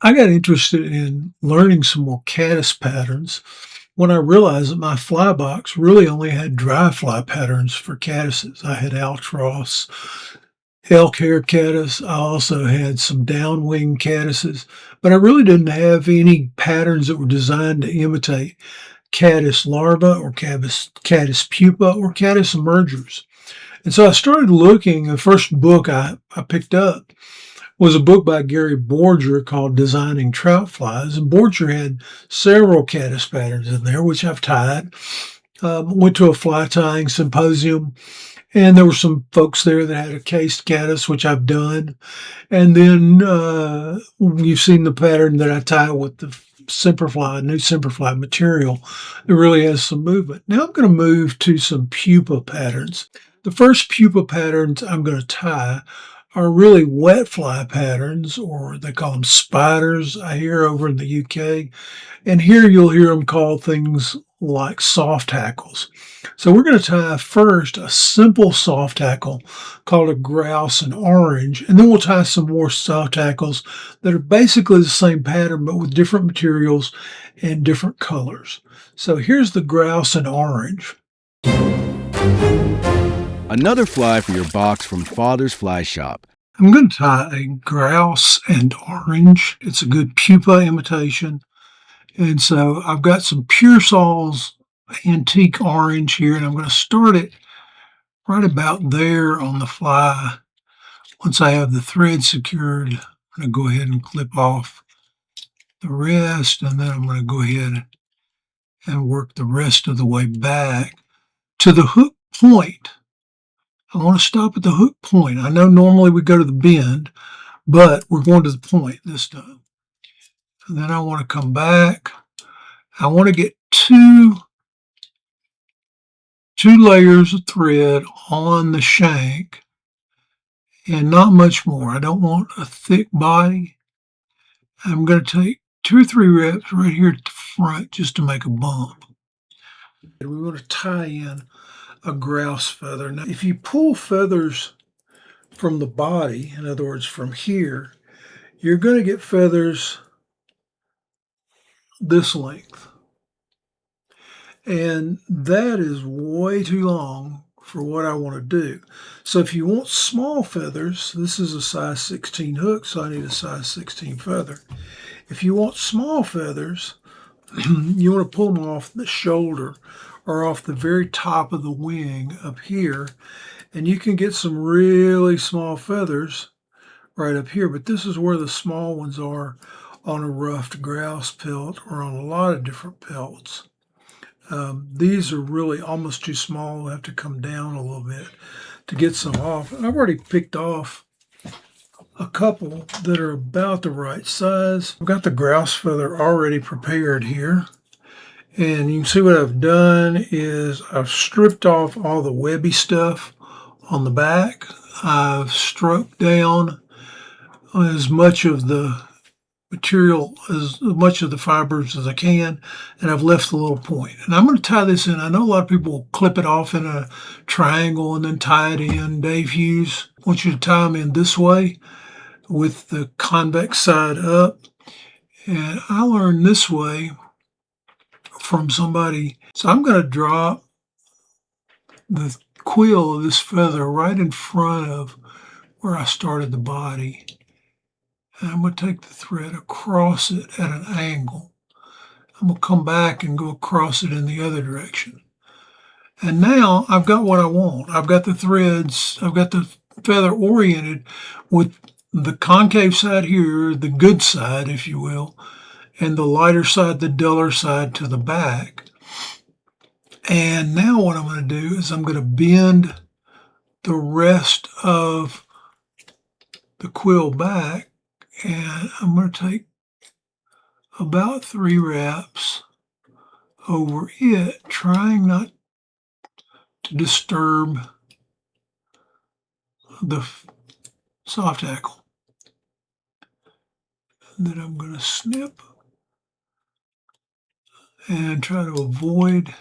I got interested in learning some more caddis patterns when I realized that my fly box really only had dry fly patterns for caddises. I had Altross, elk hair caddis. I also had some downwing caddises, but I really didn't have any patterns that were designed to imitate caddis larvae or caddis pupa or caddis emergers. And so I started looking. The first book I picked up was a book by Gary Borger called Designing Trout Flies. And Borger had several caddis patterns in there, which I've tied. Went to a fly tying symposium, and there were some folks there that had a cased caddis, which I've done. And then you've seen the pattern that I tie with the SemperFli, new SemperFli material. It really has some movement. Now I'm going to move to some pupa patterns. The first pupa patterns I'm going to tie are really wet fly patterns, or they call them spiders, I hear over in the UK. And here you'll hear them called things like soft hackles. So we're going to tie first a simple soft hackle called a grouse and orange, and then we'll tie some more soft hackles that are basically the same pattern but with different materials and different colors. So here's the grouse and orange. Another fly for your box from Father's Fly Shop. I'm going to tie a grouse and orange. It's a good pupa imitation. And so I've got some Pearsall's antique orange here, and I'm going to start it right about there on the fly. Once I have the thread secured, I'm going to go ahead and clip off the rest, and then I'm going to go ahead and work the rest of the way back to the hook point. I want to stop at the hook point. I know normally we go to the bend, but we're going to the point this time. And then I want to come back. I want to get two layers of thread on the shank and not much more. I don't want a thick body. I'm going to take 2 or 3 reps right here at the front just to make a bump. And we want to tie in a grouse feather. Now, if you pull feathers from the body, in other words, from here, you're going to get feathers this length. And that is way too long for what I want to do. So if you want small feathers, this is a size 16 hook, so I need a size 16 feather. If you want small feathers, you want to pull them off the shoulder or off the very top of the wing up here, and you can get some really small feathers right up here, but this is where the small ones are on a ruffed grouse pelt or on a lot of different pelts. These are really almost too small. We'll have to come down a little bit to get some off. I've already picked off a couple that are about the right size. I've got the grouse feather already prepared here. And you can see what I've done is I've stripped off all the webby stuff on the back. I've stroked down as much of the material, as much of the fibers as I can, and I've left the little point. And I'm going to tie this in. I know a lot of people clip it off in a triangle and then tie it in. Dave Hughes wants you to tie them in this way with the convex side up. And I learned this way from somebody. So I'm going to drop the quill of this feather right in front of where I started the body. And I'm going to take the thread across it at an angle. I'm going to come back and go across it in the other direction. And now I've got what I want. I've got the threads, I've got the feather oriented with the concave side here, the good side, if you will, and the lighter side, the duller side to the back. And now what I'm going to do is I'm going to bend the rest of the quill back, and I'm going to take about 3 wraps over it, trying not to disturb the soft hackle. And then I'm going to snip and try to avoid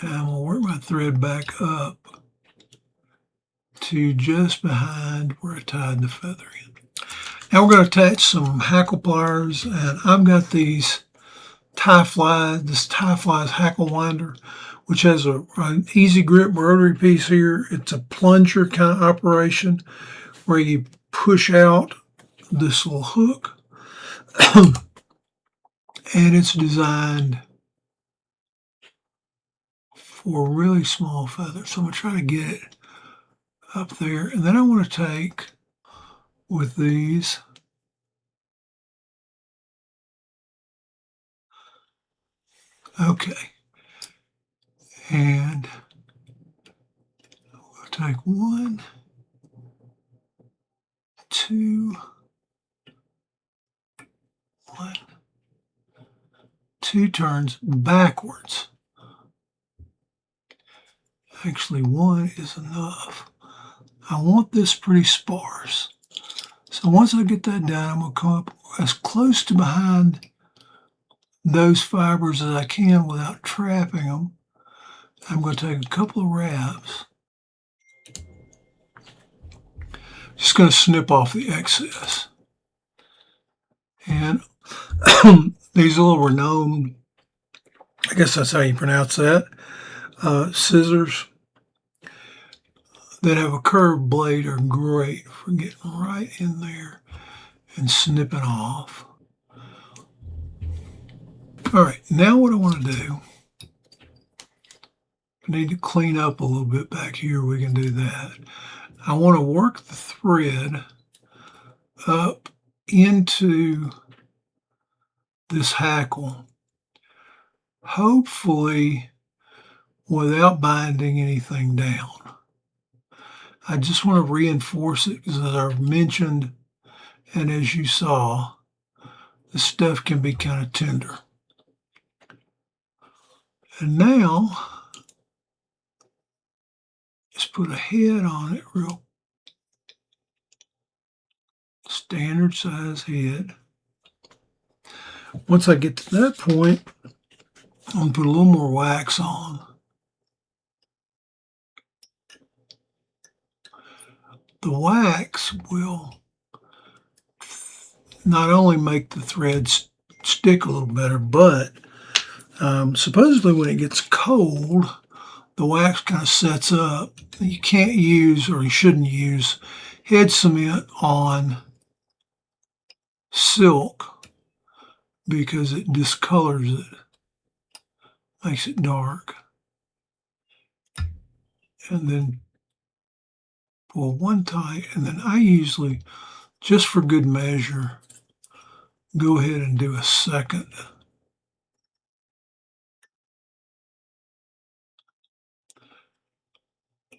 and I'm going to work my thread back up to just behind where I tied the feather in. Now we're going to attach some hackle pliers, and I've got these this SemperFli's hackle winder, which has an easy grip rotary piece here. It's a plunger kind of operation where you push out this little hook, and it's designed for really small feathers. So I'm going to try to get it up there, and then I want to take with these okay, and we'll take 1, 2, 1, 2 turns backwards. Actually, 1 is enough. I want this pretty sparse. So once I get that done, I'm going to come up as close to behind those fibers as I can without trapping them. I'm going to take a couple of wraps. Just going to snip off the excess. And these little renowned, I guess that's how you pronounce that, scissors that have a curved blade are great for getting right in there and snipping off. All right, now what I want to do, I need to clean up a little bit back here. We can do that. I want to work the thread up into this hackle, hopefully without binding anything down. I just want to reinforce it because, as I've mentioned, and as you saw, the stuff can be kind of tender. And now, just put a head on it, real standard size head. Once I get to that point, I'm going to put a little more wax on. The wax will not only make the threads stick a little better, but supposedly when it gets cold, the wax kind of sets up. You can't use, or you shouldn't use, head cement on silk because it discolors it, makes it dark. And then pull one tight, and then I usually, just for good measure, go ahead and do a second.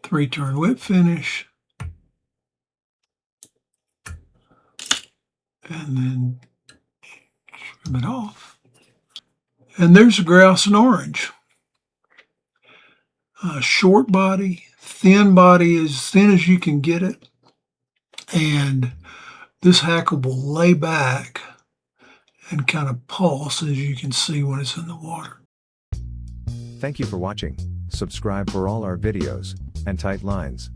Three-turn whip finish, and then trim it off. And there's a grouse in orange. Short body, thin body, as thin as you can get it. And this hackle will lay back and kind of pulse, as you can see when it's in the water. Thank you for watching. Subscribe for all our videos and tight lines.